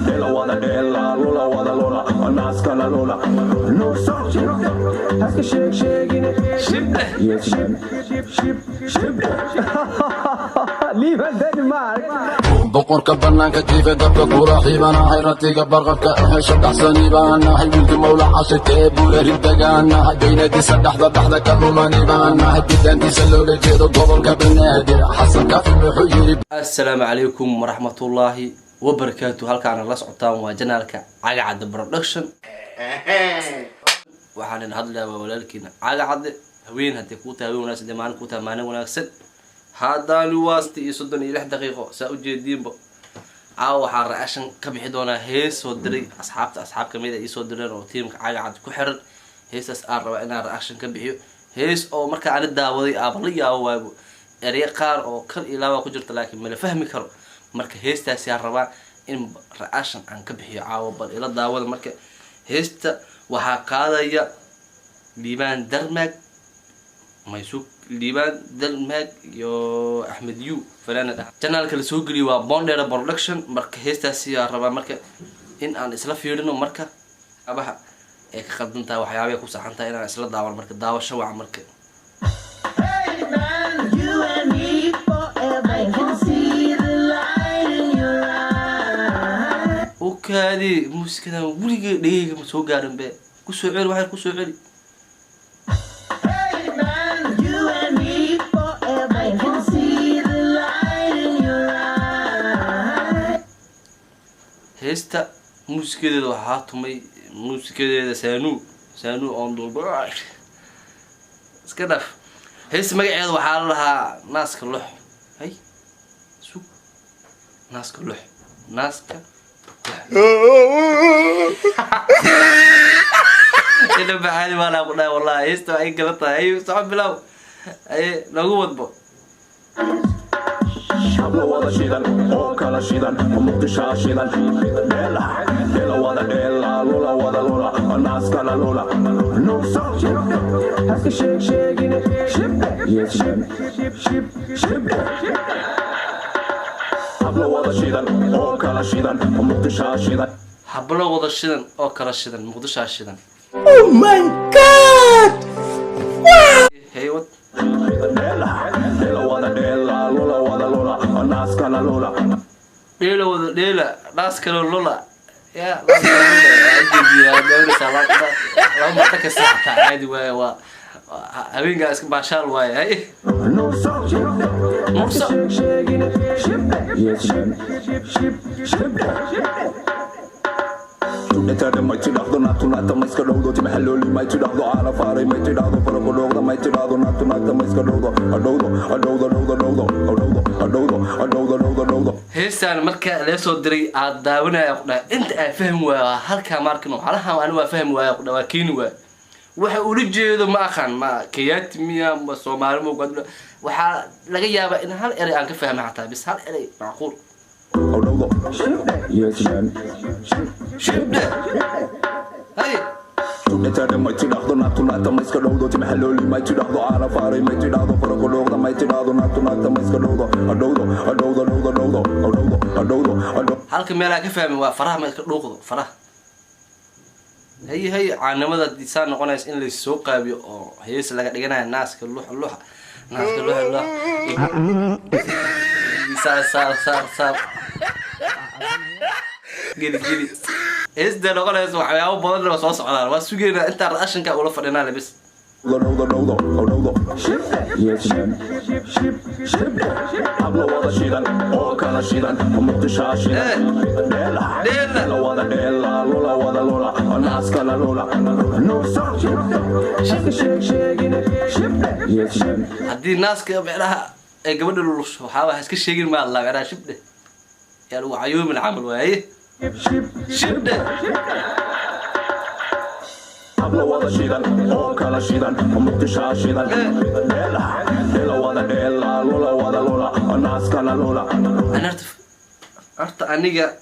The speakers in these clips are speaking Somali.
Ela wada ela, lola wada lola, naska la lola. No song, haska shake shake in it. Ship, yes man. Ship. Lieve Denmark. boqorka banaanka jiifa dabka kula xiibana hayratiga barqabka hesha dhaxsani baanahay wiilka mawla cashirkee buureeri dagaanahay beynadiisa dhaxda ka lumanibaanahay bidaantiisa looga jeedo gobolka banaadir xasan kaafi wuxuu yiri assalaamu calaykum waraxmatullaahi wabarakaatu. halkaana la socotaan waa janaalka Cagacad Production. waxaan hadlayaa walaalkiina Cagacad haween hadii ku tahay wanaagsan deemaan ku tahay maalin wanaagsan هذا الواسط يصدني إلى دقيقة سأجدين بق أو حر عشان كبيح دونا هيس ودري أصحاب كمية يصدرين أو تيم عاد كحر هيس أسأر وأنا عشان كبيح هيس أو مركز على الدعوة أبلي أو ريقار أو كل إلى وكجرت لكن من فهم كر مركز هيس تسير ربع إن عشان عن كبيح عاوب إلى الدعوة مركز هيس وهكذا يا ليبان درمك ما يسوق ليبان دلماج يو أحمد يو فلان ده channel كله سوق لي وبوندر برودكشن مركه هستاسي الربع مركه إن أنا إسلا فيورينو مركه أبها خدمتها وحياوي كوسا حنتها إن أنا إسلا داور مركه داور شوع مركه وكادي موسيقى ولي دقيقة مسوق قارن به كسوعي واحد كسوعي هستا موسيقى وحاتمي موسيقى سانو on the bar اسكدف هس مقعد waxaa lahaa naaska lux hay sug naaska lux naaska ina baxali wala qodhay wallahi hesta ay galata ay soo bilaw ay lagu wadbo Hablo wada shidan, oo kala shidan, muqdisho shidan. Ela wada ela, lola wada lola, naska la lola. No song, haska shake shake in it. Ship, yes man. Ship. Hablo wada shidan, oo kala shidan, muqdisho shidan. hablo wada shidan oo kala shidan muqdisho shidan. Oh my god! Hey what? Ela wada ela, lola wada lola, naska la lola. Dela naska la lola. يا أجيب يا دوري سلاك لو ما تكسرت عادي و أبين قاسك باشال واي هاي مرسى Etade mai tirado nato nata mais carodo te mahalloli mai tirado ana fare mai tirado para cologo mai tirado nato nata mais carodo adodo هيسان مركا ليسو دري عداونا يقنا انت افهم وا halka markano halaha aan waa fahmi waa yaqna waa kiin waa waxa uu jeedo ma aqaan ma kiyat miya ma Soomaali ma qad waxa laga yaabaa in hal eray aan ka fahmo xataa bis hal eray macquul yes man shibda hay Etade mai tirado nato nata mais carodo te mahalloli mai tirado ana fare mai tirado para cologo mai tirado nato nata mais carodo adodo halka meel aan ka fahmi waa faraha ma iska dhuuqdo faraha hay caanimada disaan noqonays in la soo qaabiyo oo hees laga dhiganayo naaska lux naaska lux saar geli hees da noqonays waxyaabo badan oo soo socdaan waa sugeena inta raashinka ula fadhinaa labis yes man hablo wada shidan oo kala shidan muqdisho shidan ela wada ela lola wada lola naska la lola no song shake in it yes man haddii naaska meelaha ay gabadha lulusho waxaa iska sheegin ma Allah garaa shibde yaa lagu cayuumin camal waaye shibde hablo wada shidan oo kala shidan muqdisho shidan ela wada ela lola wada lola naska la lola أنا أرت أنيجا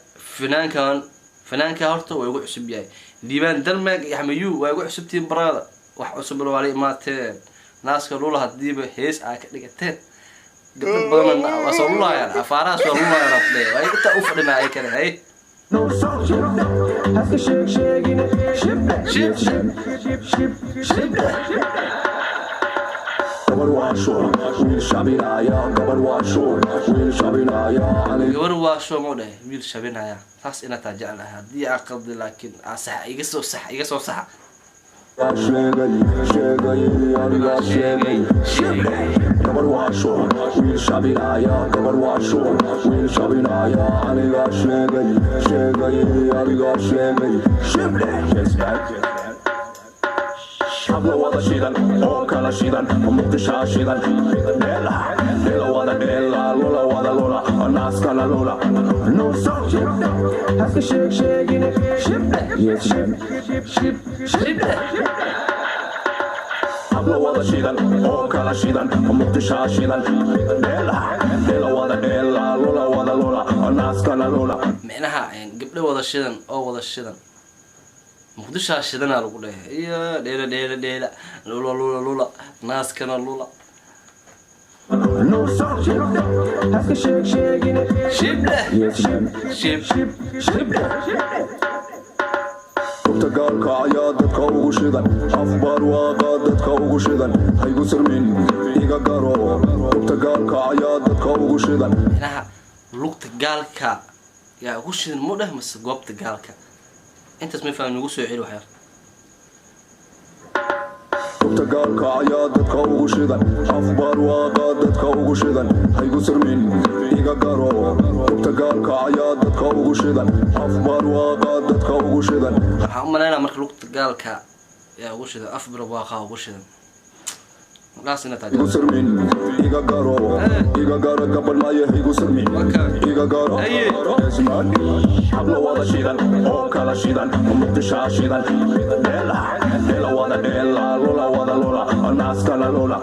فنانك هرت ويقول حسب جاي ليبان دلمك يحميو ويقول حسب تيم برادة وحسب له عليه ماتين ناس قالوا له هتجيب هيس أكلتين قبل بدنا وصلوا له يعني أفراس والله يا رب ليه وهي أنت أفرنا أي كده هاي No song, haska sheegine shib gabar waa show wiil shabinaya gabar waa show wiil shabinaya gabar waa show ma dhahay wiil shabinaya taas ina taa jeclahay haddii aan qaldi laakiin sax iga soo sax sheegay gabar waa show wiil shabinaya gabar waa show wiil shabinaya aniga sheegay aniga sheegay hablo wada shidan oo kala shidan muqdisho shidan dela wada dela lula wada lula naaska la lula no song haska sheegine shib hablo wada shidan oo kala shidan muqdisho shidan dela wada dela lula wada lula naaska la lula micnaha gabdho wada shidan oo wada shidan muqdisho shidana lagu dhahay iyo dheela lula naaskana lula no song haska sheegine shib dagaalka ayaa dadka ugu shidan afbar waaqa dadka ugu shidan haygu sirmin iga garo dagaalka ayaa dadka ugu shidan micnaha lugta gaalka yaa ugu shidan ma dhahay mase goobta gaalka intaas ma fahmin ugu soo celi waxyar dagaalka ayaa dadka ugu shidan afbar waaqa dadka ugu shidan haygu sirmin iga garo dagaalka ayaa dadka ugu shidan afbar waaqa dadka ugu shidan waxaan u malaynaa marka lugta gaalka yaa ugu shidan afbar waaqa ugu shidan markaas ina taa sirmin iga garo gabal maayo haygu sirmin iga garo hablo wada shidan oo kala shidan muqdisho shidan dela wada dela lula wada lula naaska la lula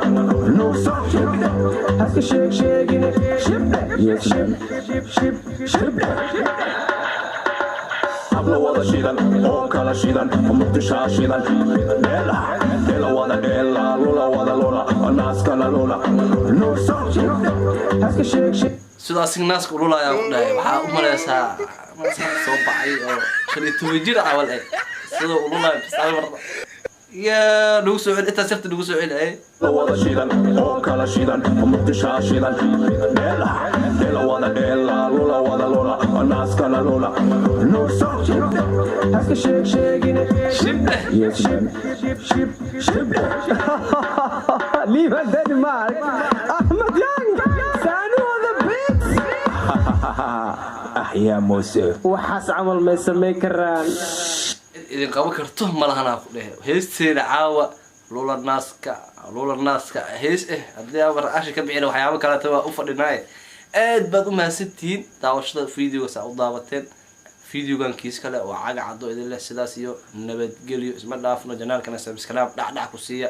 no song haska sheegine shib hablo wada shidan oo kala shidan muqdisho shidan dela wada dela lula wada lula naaska la lula no song haska sidaas naaska lula ayaa ku dhahay waxaa u maleysaa soo baxay oo 15 jir awal sida lula bisaal يا لو سؤال انت صرت لو سؤال ايه ولا شيلان او كلا شيلان مقدشا شيلان ديلا ولا ديلا لولا ولا لولا الناس كلا لولا نو سون هسه شيغين شيب Lieve Denmark, Ahmed Yang, Sanu on the beats. يا موسى وحاس عمل ما يسمي كران idin qabo karto malahan ku dhahay heesteena caawa loola naaska hees hadii aan raashi ka bixin waxyaabo kale taa u fadhinaay aad baad u mahadsantiin daawashada fiidiyoga saa u daawateen fiidiyogan kiis kale oo caga cado idin leh sidaas iyo nabadgelyo isma dhaafno janaalkana subscribe dhac ku siiya